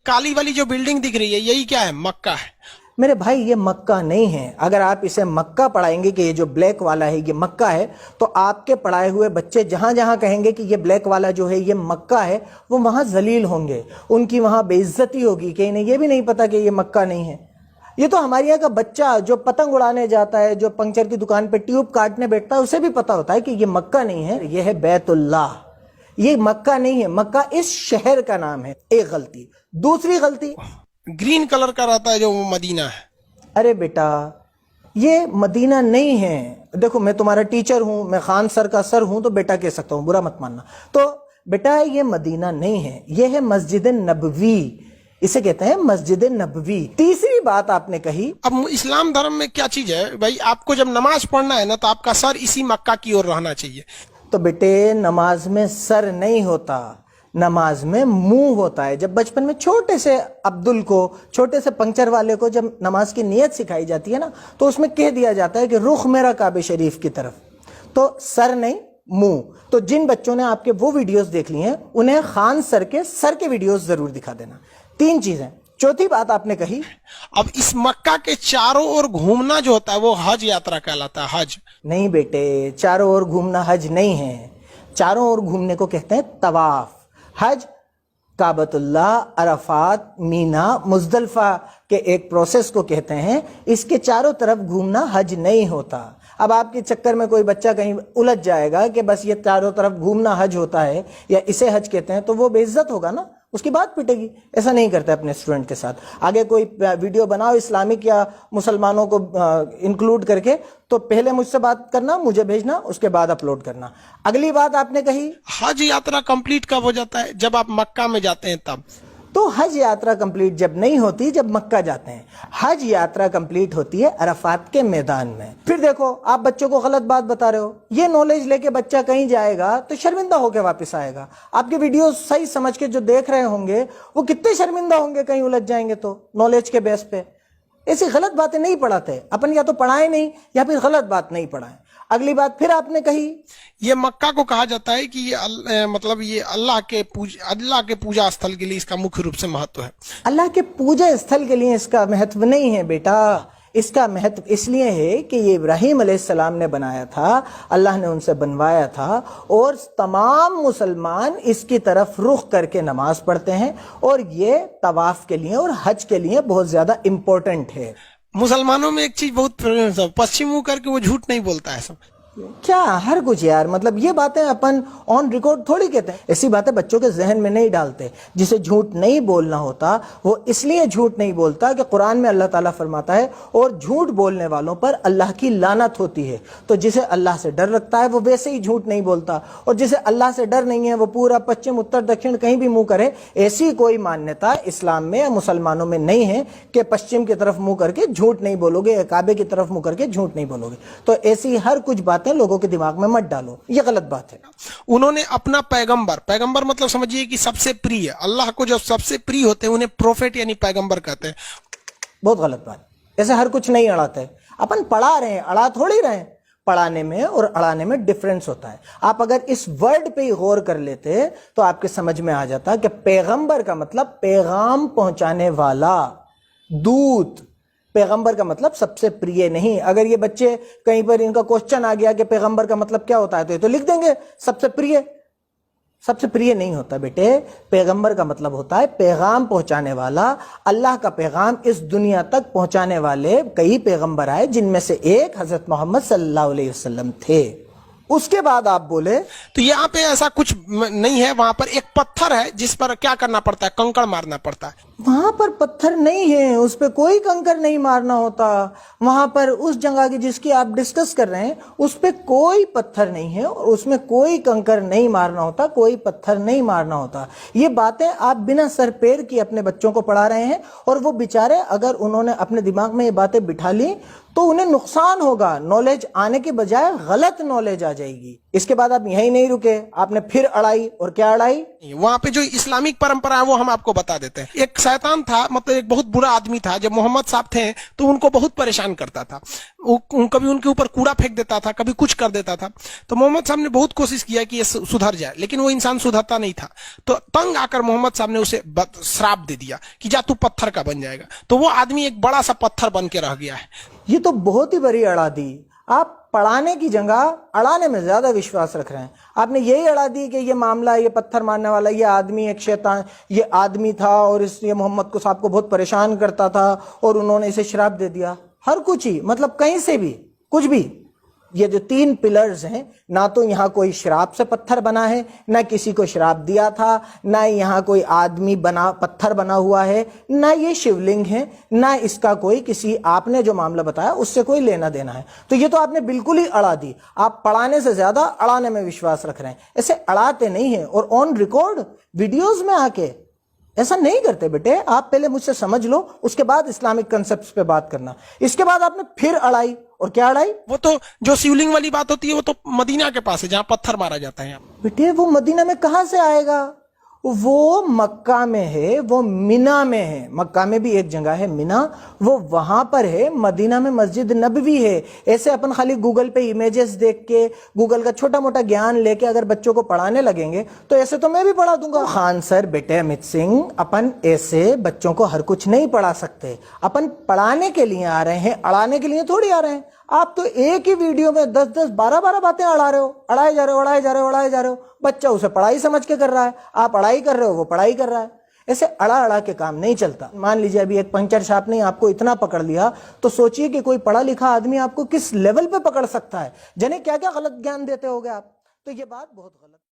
काली वाली जो बिल्डिंग दिख रही है यही क्या है? मक्का है। मेरे भाई ये मक्का नहीं है। अगर आप इसे मक्का पढ़ाएंगे कि ये जो ब्लैक वाला है ये मक्का है, तो आपके पढ़ाए हुए बच्चे जहां जहां कहेंगे कि ये ब्लैक वाला जो है ये मक्का है, वो वहां जलील होंगे, उनकी वहां बेइज्जती होगी कि इन्हें ये भी नहीं पता कि ये मक्का नहीं है। ये तो हमारे यहाँ का बच्चा जो पतंग उड़ाने जाता है, जो पंक्चर की दुकान पे ट्यूब काटने बैठता है, उसे भी पता होता है कि ये मक्का नहीं है, ये है बैतुल्लाह। ये मक्का नहीं है, मक्का इस शहर का नाम है। एक गलती। दूसरी गलती, ग्रीन कलर का रहता है जो वो मदीना है। अरे बेटा ये मदीना नहीं है। देखो मैं तुम्हारा टीचर हूं, मैं खान सर का सर हूं, तो बेटा कह सकता हूं, बुरा मत मानना। तो बेटा ये मदीना नहीं है, ये है मस्जिद नबवी, इसे कहते हैं मस्जिद नबवी। तीसरी बात आपने कही, अब इस्लाम धर्म में क्या चीज है भाई, आपको जब नमाज पढ़ना है ना तो आपका सर इसी मक्का की ओर रहना चाहिए। तो बेटे नमाज में सर नहीं होता, नमाज में मुंह होता है। जब बचपन में छोटे से अब्दुल को, छोटे से पंक्चर वाले को जब नमाज की नियत सिखाई जाती है ना, तो उसमें कह दिया जाता है कि रुख मेरा काबे शरीफ की तरफ। तो सर नहीं, मुंह। तो जिन बच्चों ने आपके वो वीडियोस देख ली हैं, उन्हें खान सर के वीडियोस जरूर दिखा देना। 3 चीजें। चौथी बात आपने कही, अब इस मक्का के चारों ओर घूमना जो होता है वो हज यात्रा कहलाता है। हज नहीं बेटे, चारों ओर घूमना हज नहीं है। चारों ओर घूमने को कहते हैं तवाफ। हज काबतुल्लाह, अरफात, मीना, मुजदलफा के एक प्रोसेस को कहते हैं। इसके चारों तरफ घूमना हज नहीं होता। अब आपके चक्कर में कोई बच्चा कहीं उलझ जाएगा कि बस ये चारों तरफ घूमना हज होता है या इसे हज कहते हैं, तो वो बेइज्जत होगा ना, उसकी बात पिटेगी। ऐसा नहीं करते अपने स्टूडेंट के साथ। आगे कोई वीडियो बनाओ इस्लामिक या मुसलमानों को इंक्लूड करके, तो पहले मुझसे बात करना, मुझे भेजना, उसके बाद अपलोड करना। अगली बात आपने कही, हज यात्रा कंप्लीट कब हो जाता है? जब आप मक्का में जाते हैं तब। तो हज यात्रा कंप्लीट जब नहीं होती, जब मक्का जाते हैं। हज यात्रा कंप्लीट होती है अरफात के मैदान में। फिर देखो आप बच्चों को गलत बात बता रहे हो। ये नॉलेज लेके बच्चा कहीं जाएगा तो शर्मिंदा होकर वापस आएगा। आपके वीडियो सही समझ के जो देख रहे होंगे वो कितने शर्मिंदा होंगे कहीं उलझ जाएंगे तो, नॉलेज के बेस पे। ऐसी गलत बातें नहीं पढ़ाते अपन, या तो पढ़ाए नहीं या फिर गलत बात नहीं पढ़ाए। अगली बात फिर आपने कही, ये मक्का को कहा जाता है कि ये मतलब ये अल्लाह के पूजा स्थल के लिए इसका मुख्य रूप से महत्व है। अल्लाह के पूजा स्थल के लिए इसका महत्व नहीं है बेटा। इसका महत्व इसलिए है कि ये इब्राहिम अलैहिस्सलाम ने बनाया था, अल्लाह ने उनसे बनवाया था, और तमाम मुसलमान इसकी तरफ रुख करके नमाज पढ़ते हैं, और ये तवाफ के लिए और हज के लिए बहुत ज्यादा इंपॉर्टेंट है। मुसलमानों में एक चीज बहुत पश्चिम मुंह करके वो झूठ नहीं बोलता है सब। क्या हर कुछ यार, मतलब ये बातें अपन ऑन रिकॉर्ड थोड़ी कहते हैं। ऐसी बातें बच्चों के जहन में नहीं डालते। जिसे झूठ नहीं बोलना होता वो इसलिए झूठ नहीं बोलता कि कुरान में अल्लाह ताला फरमाता है और झूठ बोलने वालों पर अल्लाह की लानत होती है। तो जिसे अल्लाह से डर रखता है वो वैसे ही झूठ नहीं बोलता, और जिसे अल्लाह से डर नहीं है वो पूरा पश्चिम उत्तर दक्षिण कहीं भी मुंह करे। ऐसी कोई मान्यता इस्लाम में या मुसलमानों में नहीं है कि पश्चिम की तरफ मुंह करके झूठ नहीं बोलोगे या काबे की तरफ मुंह करके झूठ नहीं बोलोगे। तो ऐसी हर कुछ बातें लोगों के दिमाग में मत डालो, ये गलत बात है। उन्होंने अपना पैगंबर मतलब समझिए कि सबसे प्रिय, अल्लाह को जो सबसे प्रिय होते हैं उन्हें प्रोफेट यानी पैगंबर कहते हैं। बहुत गलत बात। ऐसे हर कुछ नहीं अड़ाते। अपन पढ़ा रहे हैं, अड़ा थोड़ी रहे हैं। पढ़ाने में और अड़ाने में डिफरेंस होता है। आप अगर इस वर्ड पे ही गौर कर लेते तो आपके समझ में आ जाता कि पैगंबर का मतलब पैगाम पहुंचाने वाला, दूत। पैगंबर का मतलब सबसे प्रिय नहीं। अगर ये बच्चे कहीं पर इनका क्वेश्चन आ गया कि पैगंबर का मतलब क्या होता है, तो ये तो लिख देंगे सबसे प्रिय। सबसे प्रिय नहीं होता बेटे। पैगंबर का मतलब होता है पैगाम पहुंचाने वाला। अल्लाह का पैगाम इस दुनिया तक पहुंचाने वाले कई पैगंबर आए, जिनमें से एक हजरत मोहम्मद सल्लल्लाहु अलैहि वसल्लम थे। उसके बाद आप बोले तो यहाँ पे ऐसा कुछ नहीं है, वहां पर एक पत्थर है जिस पर क्या करना पड़ता है, कंकड़ मारना पड़ता है। वहां पर पत्थर नहीं है, उस पर कोई कंकर नहीं मारना होता। वहां पर उस जगह की जिसकी आप डिस्कस कर रहे हैं उस पर कोई पत्थर नहीं है और उसमें कोई कंकर नहीं मारना होता, कोई पत्थर नहीं मारना होता। ये बातें आप बिना सर पैर की अपने बच्चों को पढ़ा रहे हैं, और वो बेचारे अगर उन्होंने अपने दिमाग में ये बातें बिठा ली تو انہیں نقصان ہوگا, نالج آنے کے بجائے غلط نالج آ جائے گی. اس کے بعد آپ یہیں نہیں رکے, آپ نے پھر اڑائی, اور کیا اڑائی؟ وہاں پہ جو اسلامک پرمپرا ہے وہ ہم آپ کو بتا دیتے ہیں. ایک شیطان تھا, مطلب ایک بہت برا آدمی تھا, جب محمد صاحب تھے تو ان کو بہت پریشان کرتا تھا. کبھی ان کے اوپر کوڑا پھینک دیتا تھا, کبھی کچھ کر دیتا تھا. تو محمد صاحب نے بہت کوشش کیا کہ یہ سدھر جائے, لیکن وہ انسان سدھرتا نہیں تھا. تو تنگ آ کر محمد صاحب نے اسے شراپ دے دیا کہ جا تو پتھر کا بن جائے گا. تو وہ آدمی ایک بڑا سا پتھر بن کے رہ گیا ہے. یہ تو بہت ہی بڑی اڑا دی. آپ پڑھانے کی جگہ اڑانے میں زیادہ وشواس رکھ رہے ہیں. آپ نے یہی اڑا دی کہ یہ معاملہ, یہ پتھر مارنے والا یہ آدمی ایک شیطان, یہ آدمی تھا اور یہ محمد کو صاحب کو بہت پریشان کرتا تھا اور انہوں نے اسے شراب دے دیا. ہر کچھ ہی, مطلب کہیں سے بھی کچھ بھی. یہ جو 3 پلرز ہیں, نہ تو یہاں کوئی شراب سے پتھر بنا ہے, نہ کسی کو شراب دیا تھا, نہ یہاں کوئی آدمی بنا پتھر بنا ہوا ہے, نہ یہ شیولنگ ہے, نہ اس کا کوئی کسی آپ نے جو معاملہ بتایا اس سے کوئی لینا دینا ہے. تو یہ تو آپ نے بالکل ہی اڑا دی. آپ پڑھانے سے زیادہ اڑانے میں وشواس رکھ رہے ہیں. ایسے اڑاتے نہیں ہیں, اور آن ریکارڈ ویڈیوز میں آ کے ایسا نہیں کرتے بیٹے. آپ پہلے مجھ سے سمجھ لو, اس کے بعد اسلامک کنسپٹس پہ بات کرنا. اس کے بعد آپ نے پھر اڑائی, اور کیا اڑائی؟ وہ تو جو شیولنگ والی بات ہوتی ہے وہ تو مدینہ کے پاس ہے جہاں پتھر مارا جاتا ہے. بیٹے وہ مدینہ میں کہاں سے آئے گا؟ وہ مکہ میں ہے, وہ مینا میں ہے. مکہ میں بھی ایک جگہ ہے مینا, وہ وہاں پر ہے. مدینہ میں مسجد نبوی ہے. ایسے اپن خالی گوگل پہ امیجز دیکھ کے, گوگل کا چھوٹا موٹا گیان لے کے اگر بچوں کو پڑھانے لگیں گے تو ایسے تو میں بھی پڑھا دوں گا. خان سر, بیٹے امت سنگھ, اپن ایسے بچوں کو ہر کچھ نہیں پڑھا سکتے. اپن پڑھانے کے لیے آ رہے ہیں, اڑانے کے لیے تھوڑی آ رہے ہیں. آپ تو ایک ہی ویڈیو میں 10 12 باتیں اڑا رہے ہو, اڑائے جا رہے ہو. بچہ اسے پڑھائی سمجھ کے کر رہا ہے, آپ اڑائی کر رہے ہو, وہ پڑھائی کر رہا ہے. ایسے اڑا کے کام نہیں چلتا. مان لیجئے ابھی ایک پنچر شاپ نے آپ کو اتنا پکڑ لیا, تو سوچئے کہ کوئی پڑھا لکھا آدمی آپ کو کس لیول پہ پکڑ سکتا ہے. جنہیں کیا کیا غلط گیان دیتے ہوگے آپ. تو یہ بات بہت غلط.